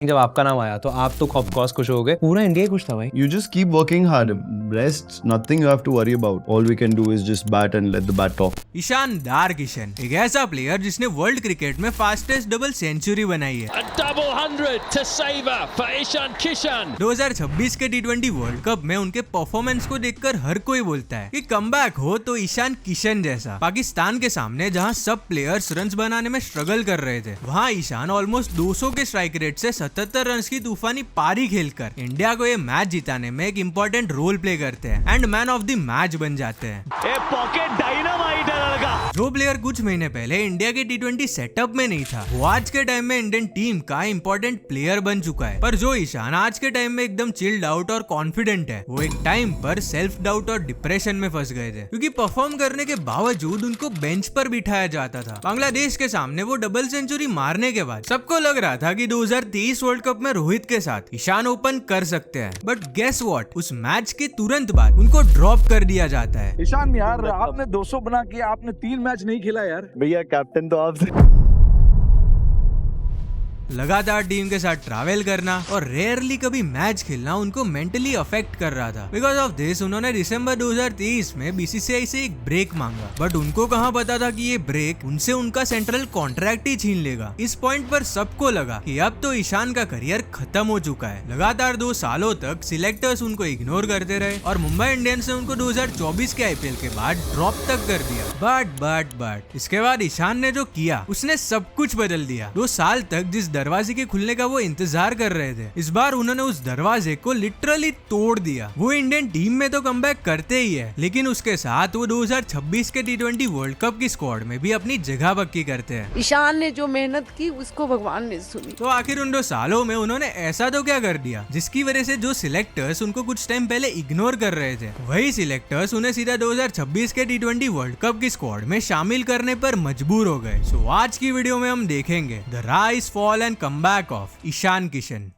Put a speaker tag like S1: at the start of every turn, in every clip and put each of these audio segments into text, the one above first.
S1: जब आपका नाम आया तो आप तो ऑफ कोर्स खुश हो गए, पूरा इंडिया खुश था भाई।
S2: You just keep working hard. Rest, nothing you have to worry about. All we can do is just bat and let the bat talk.
S3: Ishan Kishan एक ऐसा प्लेयर जिसने वर्ल्ड क्रिकेट में फास्टेस्ट डबल सेंचुरी बनाई है।
S4: A double 100 to savor for Ishan Kishan.
S3: 2026 के T20 world cup में उनके performance को देखकर हर कोई बोलता है कि कमबैक हो तो ईशान किशन जैसा। पाकिस्तान के सामने जहां सब प्लेयर्स रन्स बनाने में स्ट्रगल कर रहे थे, वहां ईशान ऑलमोस्ट 200 के स्ट्राइक रेट से 77 रन की तूफानी पारी खेलकर इंडिया को ये मैच जिताने में एक इम्पोर्टेंट रोल प्ले करते हैं and man of the match बन जाते हैं।
S4: पॉकेट डायनामाइट है लड़का।
S3: जो प्लेयर कुछ महीने पहले इंडिया के T20 सेटअप में नहीं था, वो आज के टाइम में इंडियन टीम का इम्पोर्टेंट प्लेयर बन चुका है। पर जो ईशान आज के टाइम में एकदम चिल्ड आउट और कॉन्फिडेंट है, वो एक टाइम पर सेल्फ डाउट और डिप्रेशन में फंस गए थे, क्योंकि परफॉर्म करने के बावजूद उनको बेंच पर बिठाया जाता था। बांग्लादेश के सामने वो डबल सेंचुरी मारने के बाद सबको लग रहा था कि 2023 वर्ल्ड कप में रोहित के साथ ईशान ओपन कर सकते हैं, बट गेस व्हाट, उस मैच के तुरंत बाद उनको ड्रॉप कर दिया जाता है।
S5: ईशान यार, आपने 200 बना के आपने 3 मैच नहीं खेला यार।
S2: भैया कैप्टन तो आपसे।
S3: लगातार टीम के साथ ट्रैवल करना और रेयरली कभी मैच खेलना उनको मेंटली अफेक्ट कर रहा था। बिकॉज ऑफ दिस उन्होंने दिसंबर 2023 में बीसीसीआई से एक ब्रेक मांगा, बट उनको कहाँ पता था कि ये ब्रेक उनसे उनका सेंट्रल कॉन्ट्रैक्ट ही छीन लेगा। इस पॉइंट पर सबको लगा कि अब तो ईशान का करियर खत्म हो चुका है। लगातार 2 सालों तक सिलेक्टर्स उनको इग्नोर करते रहे और मुंबई इंडियंस ने उनको 2024 के आईपीएल के बाद ड्रॉप तक कर दिया। बट इसके बाद ईशान ने जो किया उसने सब कुछ बदल दिया। 2 साल तक जिस दरवाजे के खुलने का वो इंतजार कर रहे थे, इस बार उन्होंने उस दरवाजे को लिटरली तोड़ दिया। वो इंडियन टीम में तो कमबैक करते ही है, लेकिन उसके साथ वो 2026 के T20 वर्ल्ड कप की स्क्वाड में भी अपनी जगह पक्की करते हैं।
S6: ईशान ने जो मेहनत की उसको भगवान ने सुनी।
S3: तो आखिर उन 2 सालों में उन्होंने ऐसा तो क्या कर दिया जिसकी वजह से जो सिलेक्टर्स उनको कुछ टाइम पहले इग्नोर कर रहे थे, वही सिलेक्टर्स उन्हें सीधा 2026 के T20 वर्ल्ड कप की स्क्वाड में शामिल करने पर मजबूर हो गए। सो आज की वीडियो में हम देखेंगे the rise, fall and comeback of Ishan Kishan.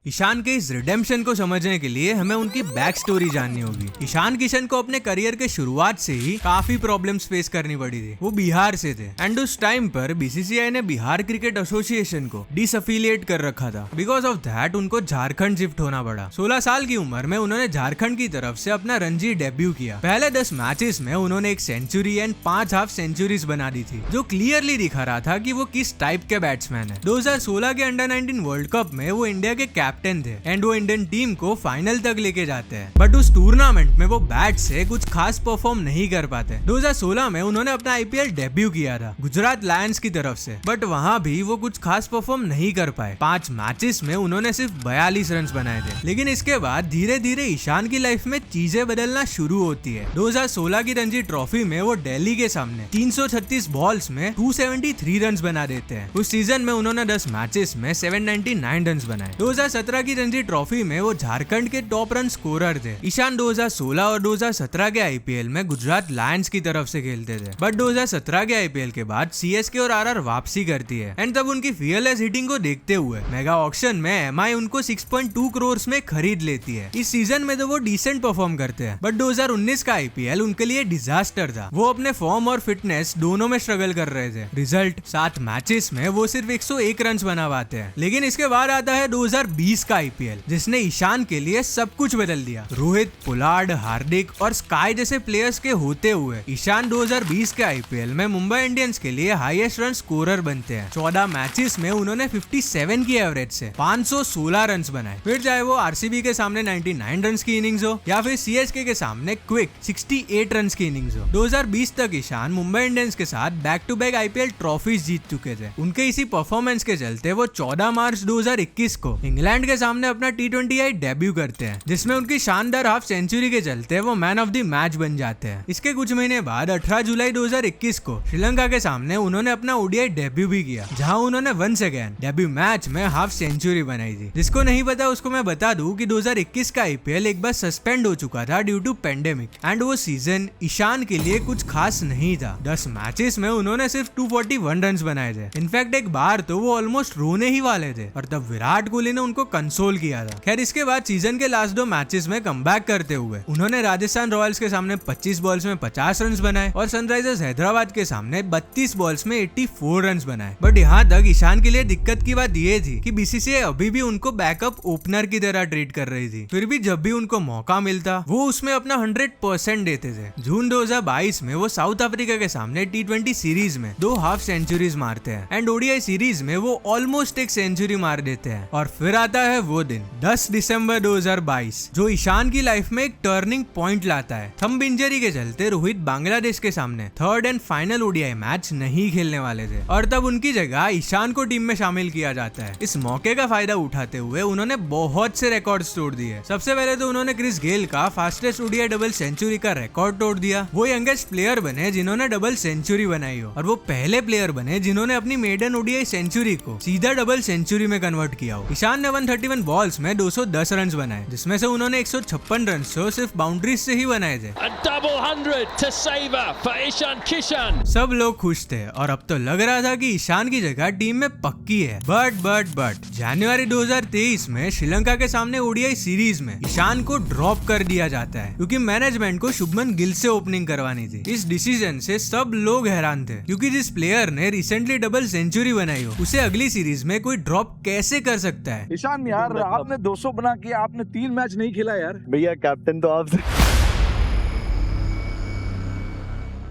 S3: Ishan के इस रिडेम्पशन को समझने के लिए हमें उनकी बैक स्टोरी जाननी होगी। ईशान किशन को अपने करियर के शुरुआत से ही काफी प्रॉब्लम्स फेस करनी पड़ी थी। वो बिहार से थे एंड उस टाइम पर बीसीसीआई ने बिहार क्रिकेट एसोसिएशन को डिसअफिलिएट कर रखा था। बिकॉज ऑफ दैट उनको झारखंड शिफ्ट होना पड़ा। 16 साल की उम्र में उन्होंने झारखंड की तरफ से अपना रणजी डेब्यू किया। पहले 10 मैचेस में उन्होंने 1 सेंचुरी एंड 5 हाफ सेंचुरीज बना दी थी, जो क्लियरली दिखा रहा था कि वो किस टाइप के बैट्समैन है। 2016 के अंडर 19 वर्ल्ड कप में वो इंडिया के कैप्टन थे एंड वो इंडियन टीम को फाइनल तक लेके जाते हैं, बट उस टूर्नामेंट में वो बैट से कुछ खास परफॉर्म नहीं कर पाते। 2016 में उन्होंने अपना आईपीएल डेब्यू किया था गुजरात लायंस की तरफ से, बट वहां भी वो कुछ खास परफॉर्म नहीं कर पाए। 5 मैचेस में उन्होंने सिर्फ 42 रन बनाए थे। लेकिन इसके बाद धीरे धीरे ईशान की लाइफ में चीजें बदलना शुरू होती है। 2016 की रणजी ट्रॉफी में वो दिल्ली के सामने 336 बॉल्स में 273 रन बना देते हैं। उस सीजन में उन्होंने 10 मैचेस में 799 रन बनाए। 2017 की रणजी ट्रॉफी में वो झारखंड के टॉप रन स्कोरर थे। ईशान 2016 और 2017 के आईपीएल में गुजरात लायंस की तरफ से खेलते थे, बट 2017 के आईपीएल के बाद सीएसके और आरआर वापसी करती है एंड तब उनकी फियरलेस हिटिंग को देखते हुए मेगा ऑक्शन में एमआई उनको 6.2 करोड़ में खरीद लेती है। इस सीजन में तो वो डिसेंट परफॉर्म करते हैं, बट 2019 का आईपीएल उनके लिए डिजास्टर था। वो अपने फॉर्म और फिटनेस दोनों में स्ट्रगल कर रहे थे। रिजल्ट 7 मैचेस में वो सिर्फ 101 रन बना पाते हैं। लेकिन इसके बाद आता है 2020 का आईपीएल, जिसने ईशान के लिए सब कुछ बदल दिया। रोहित, पोलार्ड, हार्दिक और स्काई जैसे प्लेयर्स के होते हुए ईशान 2020 के आईपीएल में मुंबई इंडियंस के लिए हाईएस्ट रन स्कोरर बनते हैं। 14 मैचेस में उन्होंने 57 की एवरेज से 516 रन बनाए। फिर चाहे वो आरसीबी के सामने 99 रन की इनिंग्स हो या फिर सीएसके के सामने क्विक 68 रन की इनिंग्स हो। 2020 तक ईशान मुंबई इंडियंस के साथ back to back IPL trophies जीत चुके थे। उनके इसी परफॉर्मेंस के चलते वो 14 मार्च 2021 को इंग्लैंड के सामने अपना T20 डेब्यू करते हैं, जिसमें उनकी शानदार हाफ सेंचुरी के चलते वो मैन ऑफ द मैच बन जाते हैं। इसके कुछ महीने बाद 18 जुलाई 2021 को श्रीलंका के सामने उन्होंने अपना ओडीआई डेब्यू भी किया, जहां उन्होंने वंस अगेन डेब्यू मैच में हाफ सेंचुरी बनाई थी। जिसको नहीं पता उसको मैं बता दूं कि 2021 का आईपीएल एक बार सस्पेंड हो चुका था ड्यू टू पेंडेमिक एंड वो सीजन ईशान के लिए कुछ खास नहीं था। 10 मैचेस में उन्होंने सिर्फ 241 रन बनाए थे। इनफैक्ट एक बार तो वो ऑलमोस्ट रोने ही वाले थे और तब विराट कोहली ने उनको कंसोल किया था। खैर इसके बाद सीजन के लास्ट 2 मैचेस में कमबैक करते हुए उन्होंने राजस्थान रॉयल्स के सामने 25 बॉल्स में 50 रन बनाए और सनराइजर्स हैदराबाद के सामने 32 बॉल्स में 84 रन बनाए। बट यहाँ तक ईशान के लिए दिक्कत की बात ये थी कि बीसीसीआई अभी भी उनको बैकअप ओपनर की तरह ट्रीट कर रही थी। फिर भी जब भी उनको मौका मिलता वो उसमें अपना 100% देते थे। जून 2022 में वो साउथ अफ्रीका के सामने T20 सीरीज में 2 हाफ सेंचुरीज मारते हैं एंड ओडीआई सीरीज में वो ऑलमोस्ट एक सेंचुरी मार देते हैं। और फिर आता है वो दिन 10 दिसंबर 2022 जो ईशान की लाइफ में एक टर्निंग पॉइंट लाता है। थंब इंजरी के चलते रोहित बांग्लादेश के सामने 3rd and final ODI match नहीं खेलने वाले थे और तब उनकी जगह ईशान को टीम में शामिल किया जाता है। इस मौके का फायदा उठाते हुए उन्होंने बहुत से रिकॉर्ड्स तोड़ दिए। सबसे पहले तो उन्होंने क्रिस गेल का फास्टेस्ट ओडीआई डबल सेंचुरी का रिकॉर्ड तोड़ दिया। वो यंगेस्ट प्लेयर बने जिन्होंने डबल सेंचुरी बनाई हो और वो पहले प्लेयर बने जिन्होंने अपनी मेडन ओडीआई सेंचुरी को सीधा डबल सेंचुरी में कन्वर्ट किया हो। ईशान ने 131 बॉल्स में 210 रन बनाए जिसमें से उन्होंने 156 रन सिर्फ बाउंड्रीज से ही बनाए थे।
S4: A double 100 to savor for Ishan Kishan.
S3: सब लोग खुश थे और अब तो लग रहा था कि ईशान की जगह टीम में पक्की है। बट जनवरी 2023 में श्रीलंका के सामने ओडीआई सीरीज में ईशान को ड्रॉप कर दिया जाता है क्योंकि मैनेजमेंट को शुभमन गिल से ओपनिंग करवानी थी। इस डिसीजन से सब लोग हैरान थे क्योंकि जिस प्लेयर ने रिसेंटली डबल सेंचुरी बनाई हो उसे अगली सीरीज में कोई ड्रॉप कैसे कर सकता है।
S5: ईशान यार आपने 200 बना के आपने 3 मैच नहीं खेला यार।
S2: भैया कैप्टन तो आप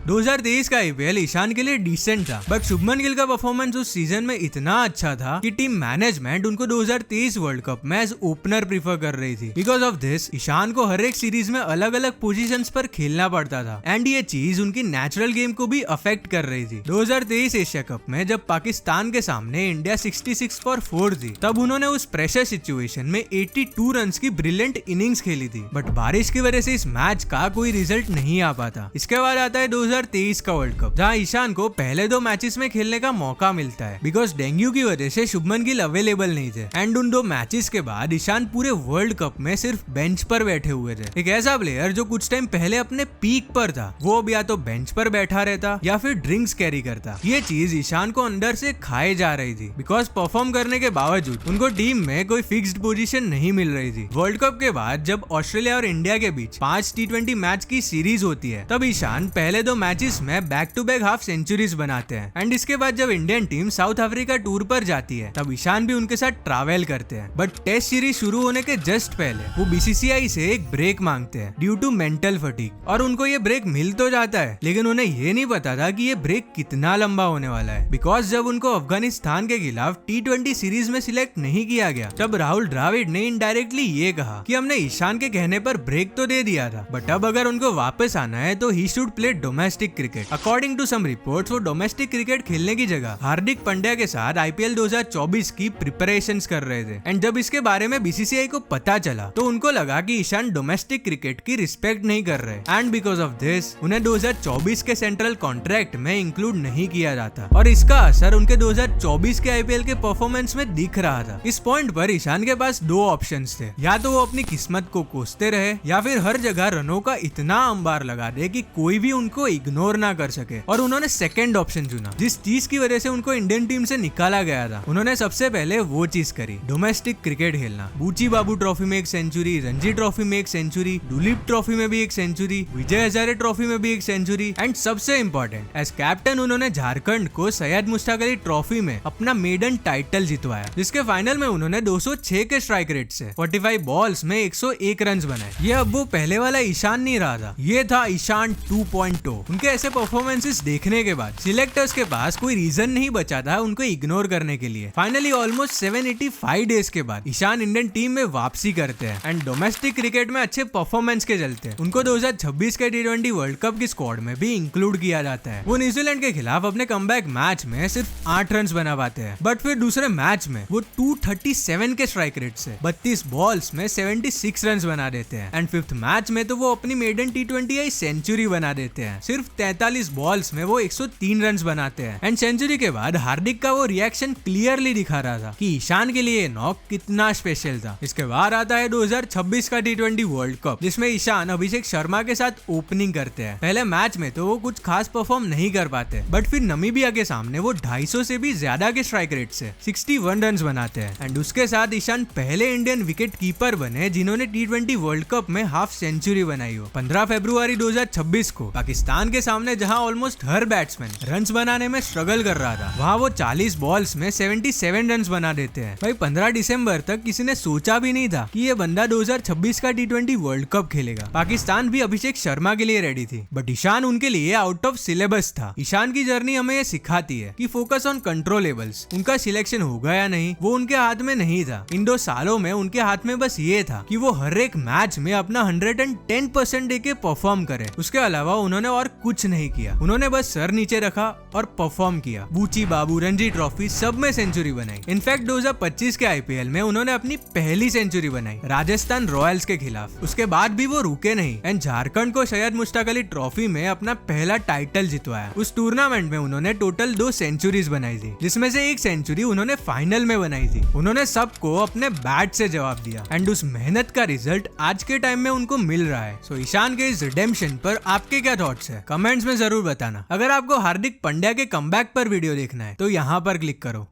S3: 2023 का आईपीएल ईशान के लिए डिसेंट था बट शुभमन गिल का परफॉर्मेंस उस सीजन में इतना अच्छा था कि टीम मैनेजमेंट उनको 2023 वर्ल्ड कप में एज ओपनर प्रीफर कर रही थी। बिकॉज ऑफ दिस ईशान को हर एक सीरीज में अलग अलग पोजीशंस पर खेलना पड़ता था एंड ये चीज उनकी नेचुरल गेम को भी अफेक्ट कर रही थी। 2023 एशिया कप में जब पाकिस्तान के सामने इंडिया 66 फॉर 4 थी तब उन्होंने उस प्रेशर सिचुएशन में 82 रन की ब्रिलियंट इनिंग्स खेली थी बट बारिश की वजह से इस मैच का कोई रिजल्ट नहीं आ पाता। इसके बाद आता है 2023 का वर्ल्ड कप जहां ईशान को पहले 2 मैचेस में खेलने का मौका मिलता है बिकॉज डेंगू की वजह से शुभमन गिल अवेलेबल नहीं थे एंड उन 2 मैचेस के बाद ईशान पूरे वर्ल्ड कप में सिर्फ बेंच पर बैठे हुए थे। एक ऐसा प्लेयर जो कुछ टाइम पहले अपने पीक पर था वो अब या तो बेंच पर बैठा रहता या फिर ड्रिंक्स कैरी करता। ये चीज ईशान को अंदर से खाए जा रही थी बिकॉज परफॉर्म करने के बावजूद उनको टीम में कोई फिक्स्ड पोजीशन नहीं मिल रही थी। वर्ल्ड कप के बाद जब ऑस्ट्रेलिया और इंडिया के बीच 5 T20 मैच की सीरीज होती है तब ईशान पहले 2 मैचेस में back to back half centuries बनाते हैं एंड इसके बाद जब Indian team South Africa tour पर जाती है तब ईशान भी उनके साथ ट्रैवल करते हैं। बट टेस्ट सीरीज शुरू होने के जस्ट पहले वो बीसीसीआई से एक ब्रेक मांगते हैं ड्यू टू मेंटल फटीग और उनको ये ब्रेक मिल तो जाता है लेकिन उन्हें ये नहीं पता था कि ये ब्रेक कितना लंबा होने वाला है बिकॉज जब उनको अफगानिस्तान के खिलाफ T20 सीरीज में सिलेक्ट नहीं किया गया तब राहुल द्रविड़ ने इनडायरेक्टली ये कहा कि हमने ईशान के कहने पर ब्रेक तो दे दिया था बट अब अगर उनको वापस आना है तो ही should play domestic cricket. According to some reports वो डोमेस्टिक क्रिकेट खेलने की जगह हार्दिक पांड्या के साथ आईपीएल 2024 की प्रिपरेशंस कर रहे थे एंड जब इसके बारे में बीसीसीआई को पता चला तो उनको लगा कि ईशान डोमेस्टिक क्रिकेट की रिस्पेक्ट नहीं कर रहे एंड बिकॉज ऑफ दिस उन्हें 2024 के सेंट्रल कॉन्ट्रैक्ट में इंक्लूड नहीं किया जाता और इसका असर उनके 2024 के आईपीएल के परफॉर्मेंस में दिख रहा था। इस पॉइंट पर ईशान के पास 2 ऑप्शंस थे, या तो वो अपनी किस्मत को कोसते रहे या फिर हर जगह रनों का इतना अंबार लगा दे कि कोई भी उनको इग्नोर ना कर सके और उन्होंने सेकंड ऑप्शन चुना जिस चीज की वजह से उनको इंडियन टीम से निकाला गया था। उन्होंने सबसे पहले वो चीज करी, डोमेस्टिक क्रिकेट खेलना। बूची बाबू ट्रॉफी में 1 सेंचुरी, रणजी ट्रॉफी में 1 सेंचुरी, दुलीप ट्रॉफी में भी 1 सेंचुरी, विजय हजारे ट्रॉफी में भी 1 सेंचुरी एंड सबसे इंपॉर्टेंट एज कैप्टन उन्होंने झारखंड को सैयद मुश्ताक अली ट्रॉफी में अपना मेडन टाइटल जितवाया जिसके फाइनल में उन्होंने 206 के स्ट्राइक रेट से 45 बॉल्स में 101 रन बनाए। ये अब वो पहले वाला ईशान नहीं रहा था, ये था ईशान 2.0। उनके ऐसे परफॉर्मेंसेस देखने के बाद सिलेक्टर्स के पास कोई रीजन नहीं बचा था उनको इग्नोर करने के लिए। फाइनली ऑलमोस्ट 785 डेज के बाद ईशान इंडियन टीम में वापसी करते हैं एंड डोमेस्टिक क्रिकेट में अच्छे परफॉर्मेंस के चलते उनको 2026 के T20 वर्ल्ड कप की स्क्वाड में भी इंक्लूड किया जाता है। वो न्यूजीलैंड के खिलाफ अपने कमबैक मैच में सिर्फ 8 रन बना पाते हैं बट फिर दूसरे मैच में वो 237 के स्ट्राइक रेट से 32 बॉल्स में 76 रन बना देते हैं एंड फिफ्थ मैच में तो वो अपनी मेडन T20 सेंचुरी बना देते हैं। सिर्फ सिर्फ 43 बॉल्स में वो 103 रन बनाते हैं। एंड सेंचुरी के बाद हार्दिक का वो रिएक्शन क्लियरली दिखा रहा था कि ईशान के लिए नॉक कितना स्पेशल था। इसके बाद आता है 2026 का T20 वर्ल्ड कप, जिसमें ईशान अभिषेक शर्मा के साथ ओपनिंग करते हैं। पहले मैच में तो वो कुछ खास परफॉर्म नहीं कर पाते, बट फिर नमीबिया के सामने वो 250 से भी ज्यादा के स्ट्राइक रेट से 61 रन बनाते हैं। एंड उसके साथ ईशान पहले इंडियन विकेट कीपर बने जिन्होंने T20 वर्ल्ड कप में हाफ सेंचुरी बनाई हो। 15 फरवरी 2026 को पाकिस्तान के सामने जहां ऑलमोस्ट हर बैट्समैन रन्स बनाने में स्ट्रगल कर रहा था, वहां वो 40 बॉल्स में 77 रन्स बना देते हैं। भाई 15 दिसंबर तक किसी ने सोचा भी नहीं था कि ये बंदा 2026 का T20 वर्ल्ड कप खेलेगा। पाकिस्तान भी अभिषेक शर्मा के लिए रेडी थी, बट ईशान उनके लिए आउट ऑफ सिलेबस था। ईशान की जर्नी हमें ये सिखाती है कि फोकस ऑन कंट्रोलेबल्स। उनका सिलेक्शन होगा या नहीं वो उनके हाथ में नहीं था। इन 2 सालों में उनके हाथ में बस ये था कि वो हर एक मैच में अपना 110% देके परफॉर्म करे। उसके अलावा उन्होंने और कुछ नहीं किया। उन्होंने बस सर नीचे रखा और परफॉर्म किया। बूची बाबू, रणजी ट्रॉफी सब में सेंचुरी बनाई। इनफैक्ट 2025 के IPL में उन्होंने अपनी पहली सेंचुरी बनाई राजस्थान रॉयल्स के खिलाफ। उसके बाद भी वो रुके नहीं एंड झारखंड को सैयद मुश्ताक अली ट्रॉफी में अपना पहला टाइटल जितवाया। उस टूर्नामेंट में उन्होंने टोटल 2 सेंचुरीज बनाई थी, जिसमें से 1 सेंचुरी उन्होंने फाइनल में बनाई थी। उन्होंने सबको अपने बैट से जवाब दिया एंड उस मेहनत का रिजल्ट आज के टाइम में उनको मिल रहा है। सो ईशान के इस रिडेम्पशन पर आपके क्या थॉट्स है? कमेंट्स में जरूर बताना। अगर आपको हार्दिक पांड्या के कमबैक पर वीडियो देखना है तो यहाँ पर क्लिक करो।